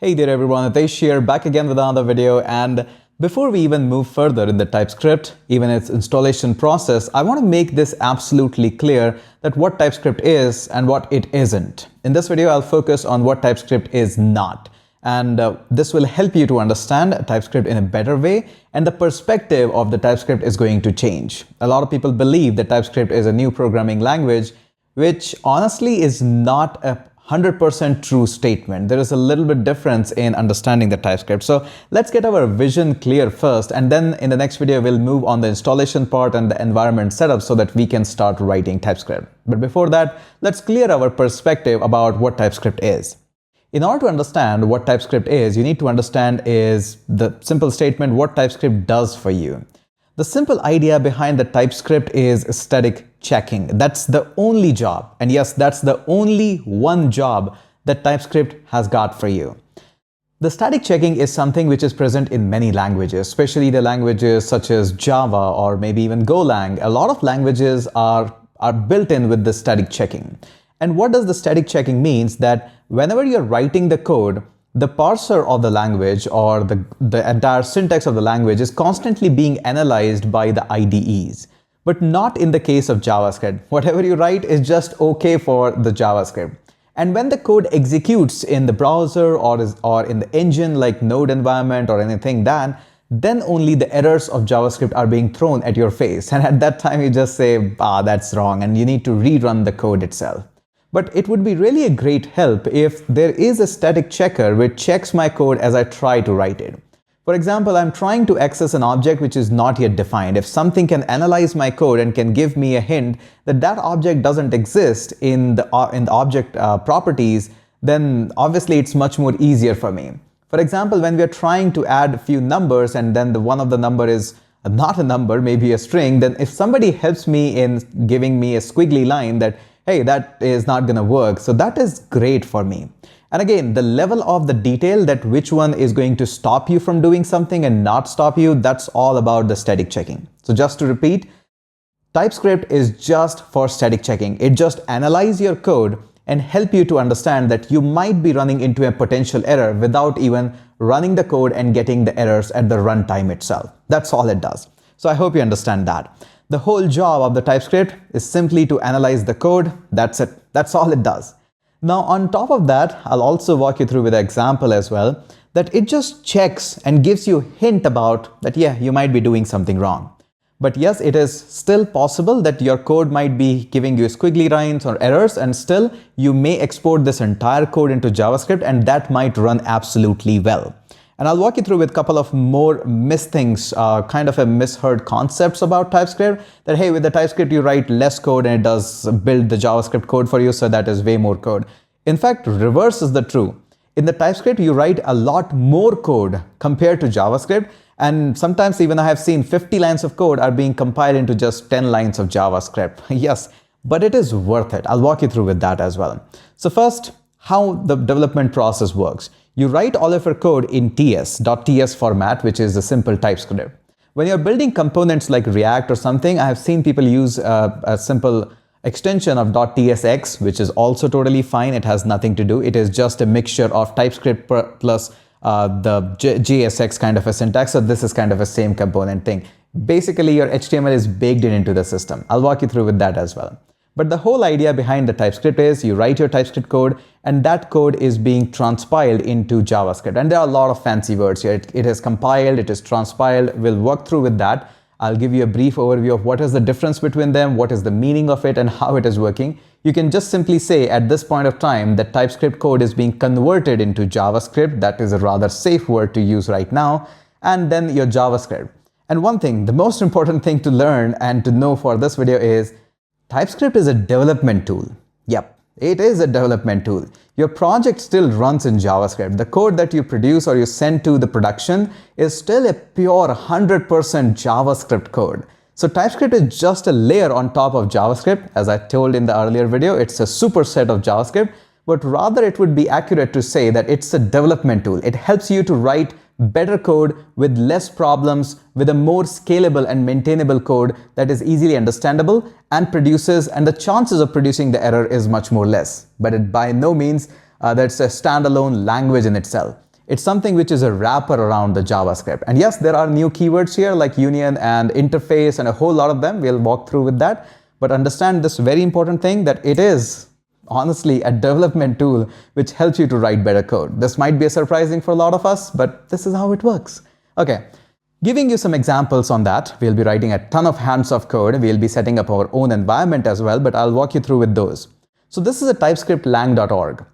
Hey there everyone, Hitesh here, back again with another video. And before we even move further in the TypeScript, even its installation process, I want to make this absolutely clear that what TypeScript is and what it isn't. In this video, I'll focus on what TypeScript is not. And this will help you to understand TypeScript in a better way, and the perspective of the TypeScript is going to change. A lot of people believe that TypeScript is a new programming language, which honestly is not a 100% true statement. There is a little bit difference in understanding the TypeScript. So let's get our vision clear first, and then in the next video we'll move on the installation part and the environment setup so that we can start writing TypeScript. But before that, let's clear our perspective about what TypeScript is. In order to understand what TypeScript is, you need to understand is the simple statement what TypeScript does for you. The simple idea behind the TypeScript is static checking. That's the only job. And yes, that's the only one job that TypeScript has got for you. The static checking is something which is present in many languages, especially the languages such as Java or maybe even Golang. A lot of languages are built in with the static checking. And what does the static checking means? That whenever you're writing the code, the parser of the language or the entire syntax of the language is constantly being analyzed by the IDEs. But not in the case of JavaScript. Whatever you write is just okay for the JavaScript. And when the code executes in the browser or in the engine like node environment or anything, then only the errors of JavaScript are being thrown at your face. And at that time you just say, that's wrong, and you need to rerun the code itself. But it would be really a great help if there is a static checker which checks my code as I try to write it. For example, I'm trying to access an object which is not yet defined. If something can analyze my code and can give me a hint that that object doesn't exist in the object properties, then obviously it's much more easier for me. For example, when we are trying to add a few numbers and then one of the number is not a number, maybe a string, then if somebody helps me in giving me a squiggly line that hey, that is not going to work. So that is great for me. And again, the level of the detail that which one is going to stop you from doing something and not stop you, that's all about the static checking. So just to repeat, TypeScript is just for static checking. It just analyzes your code and help you to understand that you might be running into a potential error without even running the code and getting the errors at the runtime itself. That's all it does. So I hope you understand that. The whole job of the TypeScript is simply to analyze the code. That's it. That's all it does. Now, on top of that, I'll also walk you through with an example as well, that it just checks and gives you a hint about that, yeah, you might be doing something wrong. But yes, it is still possible that your code might be giving you squiggly lines or errors, and still you may export this entire code into JavaScript and that might run absolutely well. And I'll walk you through with a couple of more kind of a misheard concepts about TypeScript, that hey, with the TypeScript you write less code and it does build the JavaScript code for you, so that is way more code. In fact, reverse is the true. In the TypeScript you write a lot more code compared to JavaScript, and sometimes even I have seen 50 lines of code are being compiled into just 10 lines of JavaScript. Yes, but it is worth it. I'll walk you through with that as well. So first, how the development process works. You write all of your code in .ts format, which is a simple TypeScript. When you're building components like React or something, I have seen people use a simple extension of .tsx, which is also totally fine. It has nothing to do. It is just a mixture of TypeScript plus the JSX kind of a syntax. So this is kind of a same component thing. Basically, your HTML is baked into the system. I'll walk you through with that as well. But the whole idea behind the TypeScript is you write your TypeScript code and that code is being transpiled into JavaScript. And there are a lot of fancy words here. It is compiled, it is transpiled. We'll work through with that. I'll give you a brief overview of what is the difference between them, what is the meaning of it, and how it is working. You can just simply say at this point of time that TypeScript code is being converted into JavaScript. That is a rather safe word to use right now. And then your JavaScript. And one thing, the most important thing to learn and to know for this video is TypeScript is a development tool. Yep, it is a development tool. Your project still runs in JavaScript. The code that you produce or you send to the production is still a pure 100% JavaScript code. So TypeScript is just a layer on top of JavaScript. As I told in the earlier video, it's a superset of JavaScript, but rather it would be accurate to say that it's a development tool. It helps you to write better code with less problems, with a more scalable and maintainable code that is easily understandable and the chances of producing the error is much more less. But it by no means that's a standalone language in itself. It's something which is a wrapper around the JavaScript. And yes, there are new keywords here like union and interface and a whole lot of them. We'll walk through with that. But understand this very important thing, that it is honestly a development tool which helps you to write better code. This might be surprising for a lot of us, but this is how it works. Okay, giving you some examples on that. We'll be writing a ton of hands-off code. We'll be setting up our own environment as well, but I'll walk you through with those. So this is a TypeScript lang.org,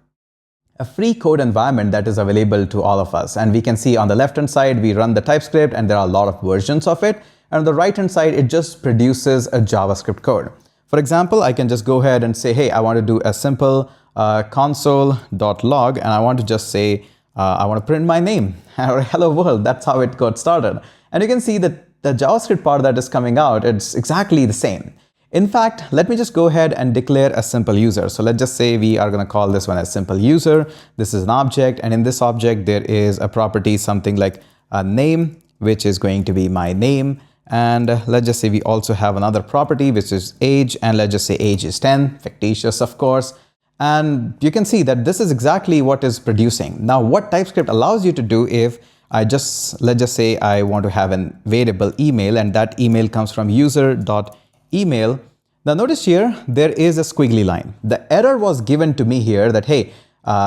a free code environment that is available to all of us. And we can see on the left-hand side, we run the TypeScript and there are a lot of versions of it. And on the right-hand side, it just produces a JavaScript code. For example, I can just go ahead and say, hey, I want to do a simple console.log, and I want to just say, I want to print my name or hello world. That's how it got started. And you can see that the JavaScript part that is coming out, it's exactly the same. In fact, let me just go ahead and declare a simple user. So let's just say we are going to call this one a simple user. This is an object, and in this object, there is a property, something like a name, which is going to be my name. And let's just say we also have another property, which is age, and let's just say age is 10, fictitious, of course. And you can see that this is exactly what is producing. Now, what TypeScript allows you to do, if let's just say I want to have a variable email, and that email comes from user.email. Now notice here, there is a squiggly line. The error was given to me here that, hey,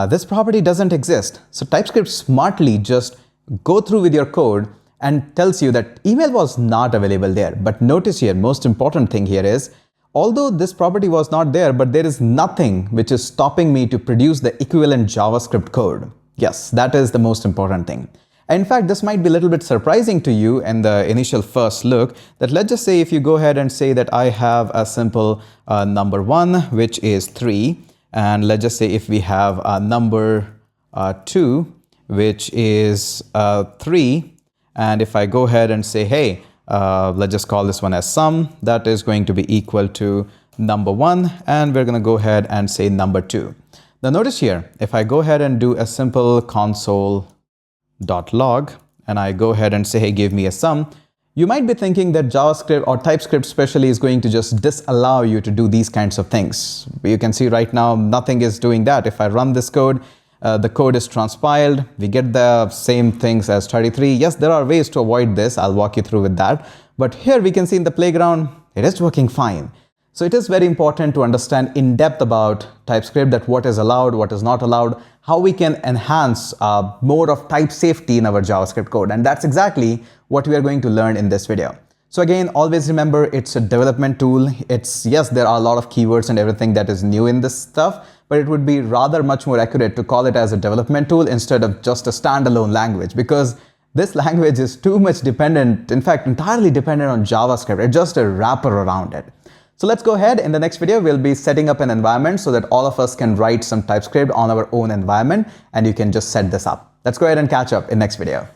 this property doesn't exist. So TypeScript smartly just go through with your code and tells you that email was not available there. But notice here, most important thing here is, although this property was not there, but there is nothing which is stopping me to produce the equivalent JavaScript code. Yes, that is the most important thing. In fact, this might be a little bit surprising to you in the initial first look, that let's just say if you go ahead and say that I have a simple number 1, which is 3, and let's just say if we have a number 2, which is 3, and if I go ahead and say, hey, let's just call this one as sum, that is going to be equal to number 1, and we're going to go ahead and say number 2. Now notice here, if I go ahead and do a simple console.log, and I go ahead and say, hey, give me a sum, you might be thinking that JavaScript or TypeScript especially is going to just disallow you to do these kinds of things. You can see right now, nothing is doing that. If I run this code, the code is transpiled. We get the same things as 33. Yes, there are ways to avoid this. I'll walk you through with that. But here we can see in the playground, it is working fine. So it is very important to understand in depth about TypeScript, that what is allowed, what is not allowed, how we can enhance more of type safety in our JavaScript code. And that's exactly what we are going to learn in this video. So again, always remember, it's a development tool. Yes, there are a lot of keywords and everything that is new in this stuff, but it would be rather much more accurate to call it as a development tool instead of just a standalone language, because this language is too much dependent, in fact, entirely dependent on JavaScript. It's just a wrapper around it. So let's go ahead. In the next video, we'll be setting up an environment so that all of us can write some TypeScript on our own environment, and you can just set this up. Let's go ahead and catch up in next video.